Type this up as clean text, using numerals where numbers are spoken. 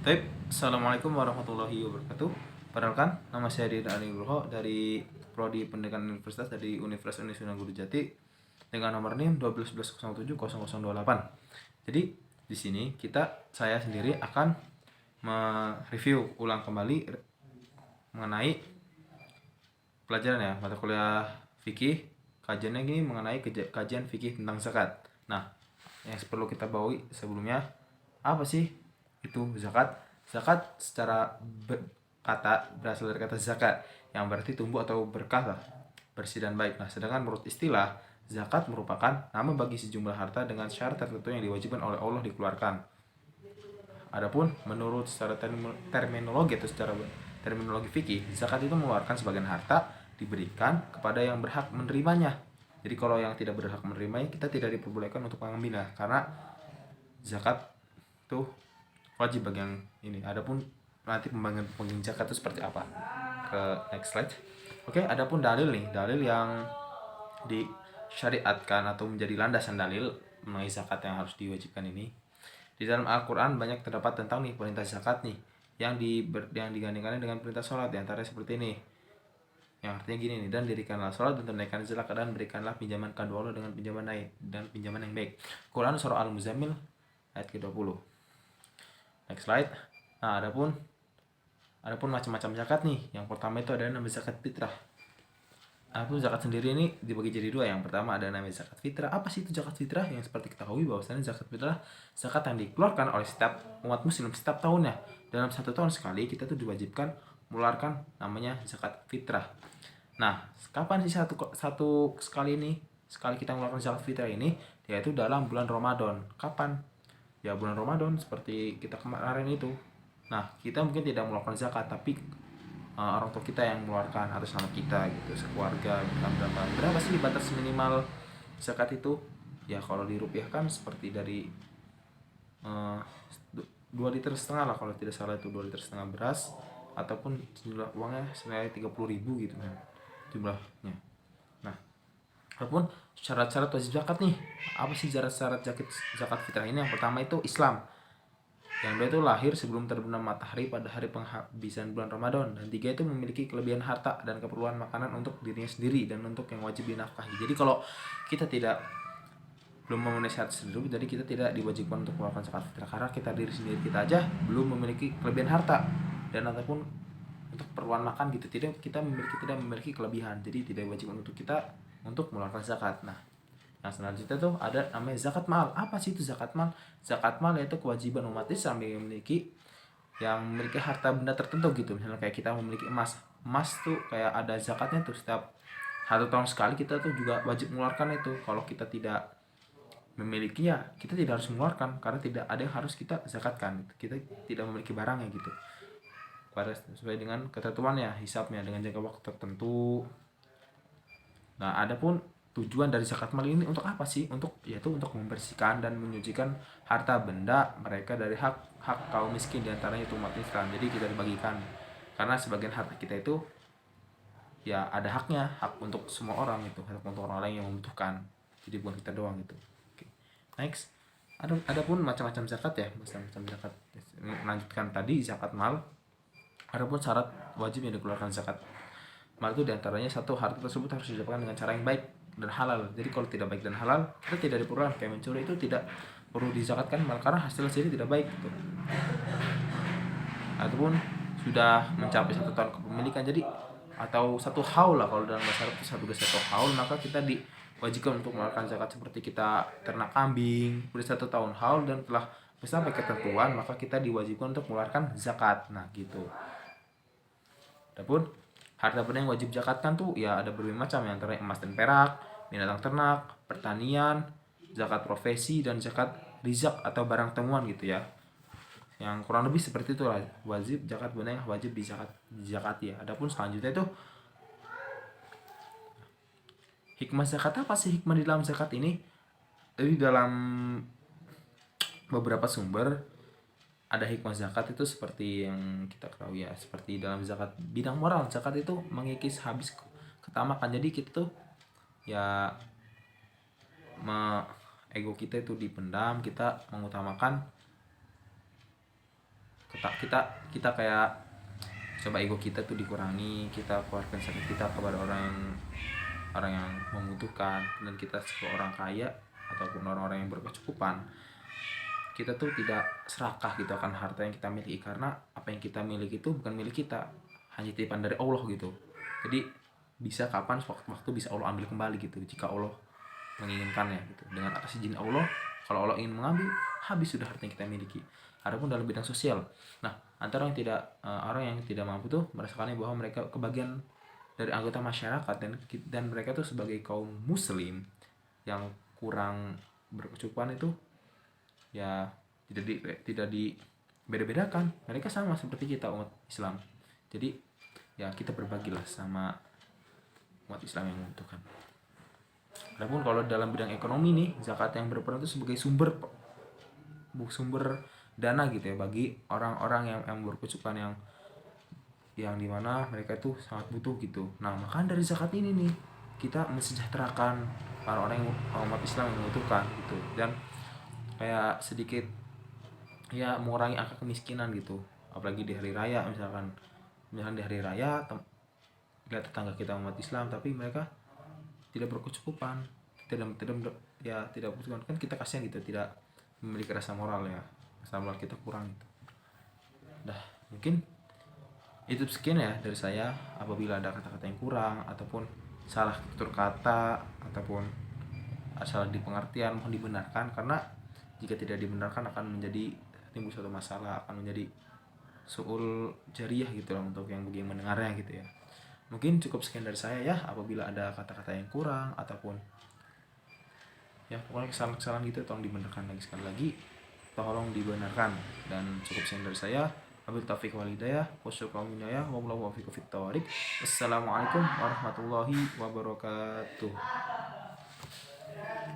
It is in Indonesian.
Baik, Assalamualaikum warahmatullahi wabarakatuh. Perkenalkan, nama saya Dira Ali Nugroho dari Prodi Pendidikan Universitas dari Universitas Indonesia Sunan Guru Jati dengan nomor NIM 1211070028. Jadi di sini saya sendiri akan mereview ulang kembali mengenai pelajaran ya mata kuliah fikih. Kajiannya ini mengenai kajian fikih tentang zakat. Nah, yang perlu kita bawahi sebelumnya, apa sih itu zakat? Zakat secara kata berasal dari kata zakat yang berarti tumbuh atau berkah lah, bersih dan baik. Nah, sedangkan menurut istilah, zakat merupakan nama bagi sejumlah harta dengan syarat tertentu yang diwajibkan oleh Allah dikeluarkan. Adapun menurut secara terminologi atau secara terminologi fikih, zakat itu mengeluarkan sebagian harta diberikan kepada yang berhak menerimanya. Jadi kalau yang tidak berhak menerimanya, kita tidak diperbolehkan untuk mengambilnya karena zakat itu wajib bagi yang ini. Adapun nanti pembagian zakat itu seperti apa? Ke next slide. Oke, adapun dalil nih, dalil yang disyariatkan atau menjadi landasan dalil mengenai zakat yang harus diwajibkan ini. Di dalam Al-Quran banyak terdapat tentang nih perintah zakat nih yang digandingkan dengan perintah sholat, diantaranya seperti ini, yang artinya gini nih, dan dirikanlah sholat dan tunaikan zakat dan berikanlah pinjaman kedua Allah dengan pinjaman yang baik. Quran surah Al-Muzammil ayat ke-20. Next slide. Nah, adapun macam-macam zakat nih. Yang pertama itu ada namanya zakat fitrah. Adapun zakat sendiri ini dibagi jadi dua. Yang pertama ada namanya zakat fitrah. Apa sih itu zakat fitrah? Yang seperti kita ketahui bahwasanya zakat fitrah zakat yang dikeluarkan oleh setiap umat muslim setiap tahunnya. Dalam satu tahun sekali kita tuh diwajibkan mengeluarkan namanya zakat fitrah. Nah, kapan sih satu sekali kita mengeluarkan zakat fitrah ini? Yaitu dalam bulan Ramadan. Kapan? Ya bulan Ramadan seperti kita kemarin itu. Nah, kita mungkin tidak mengeluarkan zakat, tapi orang tua kita yang mengeluarkan atas nama kita gitu, sekeluarga. Berapa sih batas minimal zakat itu? Ya kalau dirupiahkan seperti dari uh, 2,5 liter lah, kalau tidak salah itu 2,5 liter beras, ataupun jumlah uangnya senilai 30.000 gitu kan jumlahnya. Nah, ataupun syarat-syarat wajib zakat nih, apa sih syarat-syarat zakat fitrah ini? Yang pertama itu Islam, yang dua itu lahir sebelum terbenam matahari pada hari penghabisan bulan Ramadan, dan tiga itu memiliki kelebihan harta dan keperluan makanan untuk dirinya sendiri dan untuk yang wajib dinafkahi. Jadi kalau kita belum memenuhi syarat tersebut, jadi kita tidak diwajibkan untuk melakukan zakat fitrah karena diri sendiri kita aja belum memiliki kelebihan harta dan ataupun untuk keperluan makan gitu, tidak memiliki kelebihan, jadi tidak diwajibkan untuk kita untuk mengeluarkan zakat. Nah, yang selanjutnya tuh ada namanya zakat mal. Apa sih itu zakat mal? Zakat mal yaitu kewajiban umat Islam yang memiliki harta benda tertentu gitu. Misalnya kayak kita memiliki emas. Emas tuh kayak ada zakatnya tuh, setiap 1 tahun sekali kita tuh juga wajib mengeluarkan itu. Kalau kita tidak memiliki, ya kita tidak harus mengeluarkan karena tidak ada yang harus kita zakatkan. Kita tidak memiliki barangnya gitu. Sesuai dengan ketentuannya, hisapnya dengan jangka waktu tertentu. Nah, adapun tujuan dari zakat mal ini untuk apa sih? Yaitu untuk membersihkan dan menyucikan harta benda mereka dari hak kaum miskin, diantaranya itu umat Islam. Jadi kita dibagikan karena sebagian harta kita itu ya ada haknya, hak untuk semua orang itu, hak untuk orang lain yang membutuhkan. Jadi bukan kita doang gitu. Oke. Next. Adapun macam-macam zakat ya, macam-macam zakat. Melanjutkan tadi zakat mal. Adapun syarat wajib yang dikeluarkan zakat mal itu diantaranya satu, harta tersebut harus didapatkan dengan cara yang baik dan halal. Jadi kalau tidak baik dan halal, kita tidak diperlukan. Kayak mencuri itu tidak perlu dizakatkan mal karena hasil sendiri tidak baik gitu. Ataupun sudah mencapai 1 tahun kepemilikan, jadi atau 1 haul lah, kalau dalam bahasa Arab itu 1 haul, maka kita diwajibkan untuk mengeluarkan zakat. Seperti kita ternak kambing udah 1 tahun haul dan telah sampai ketentuan, maka kita diwajibkan untuk mengeluarkan zakat. Nah gitu. Adapun harta benda yang wajib zakatkan tuh ya ada berbagai macam, yang antara emas dan perak, binatang ternak, pertanian, zakat profesi, dan zakat rizak atau barang temuan gitu ya. Yang kurang lebih seperti itu lah wajib zakat benda yang wajib dizakati ya. Adapun selanjutnya itu hikmah zakat. Apa sih hikmah di dalam zakat ini? Jadi dalam beberapa sumber ada hikmah zakat itu seperti yang kita ketahui ya, seperti dalam zakat bidang moral, zakat itu mengikis habis ketamakan. Jadi kita tuh ya ego kita itu dipendam, kita mengutamakan kita kayak coba ego kita tuh dikurangi, kita keluarkan zakat kita kepada orang yang membutuhkan, dan kita sebagai orang kaya ataupun orang-orang yang berkecukupan, kita tuh tidak serakah gitu akan harta yang kita miliki, karena apa yang kita miliki itu bukan milik kita, hanya titipan dari Allah gitu. Jadi bisa kapan waktu bisa Allah ambil kembali gitu jika Allah menginginkannya gitu, dengan atas izin Allah. Kalau Allah ingin mengambil, habis sudah harta yang kita miliki. Adapun dalam bidang sosial, nah antara orang yang tidak mampu tuh merasakannya bahwa mereka kebagian dari anggota masyarakat, dan mereka tuh sebagai kaum muslim yang kurang berkecukupan itu ya tidak di beda-bedakan, mereka sama seperti kita umat Islam. Jadi ya kita berbagilah sama umat Islam yang membutuhkan. Adapun kalau dalam bidang ekonomi nih, zakat yang berperan itu sebagai sumber dana gitu ya bagi orang-orang yang berkecukupan, yang dimana mereka itu sangat butuh gitu. Nah maka dari zakat ini nih kita mensejahterakan orang-orang umat Islam yang membutuhkan gitu, dan kayak sedikit ya mengurangi angka kemiskinan gitu. Apalagi di hari raya, misalkan di hari raya lihat tetangga kita umat Islam tapi mereka tidak berkecukupan, tidak berkecukupan, kan kita kasihan gitu, tidak memiliki rasa moral ya, rasa moral kita kurang gitu. Dah mungkin itu sekian ya dari saya. Apabila ada kata-kata yang kurang ataupun salah tutur kata ataupun salah di pengertian, mohon dibenarkan, karena jika tidak dibenarkan akan menjadi timbul suatu masalah, akan menjadi suul jariyah gitu lah untuk yang bagi yang mendengarnya gitu ya. Mungkin cukup sekian dari saya ya. Apabila ada kata-kata yang kurang ataupun ya pokoknya kesalahan-kesalahan gitu, tolong dibenarkan lagi, sekali lagi tolong dibenarkan. Dan cukup sekian dari saya. Wabillahi taufiq wal hidayah. Wassalamualaikum warahmatullahi wabarakatuh.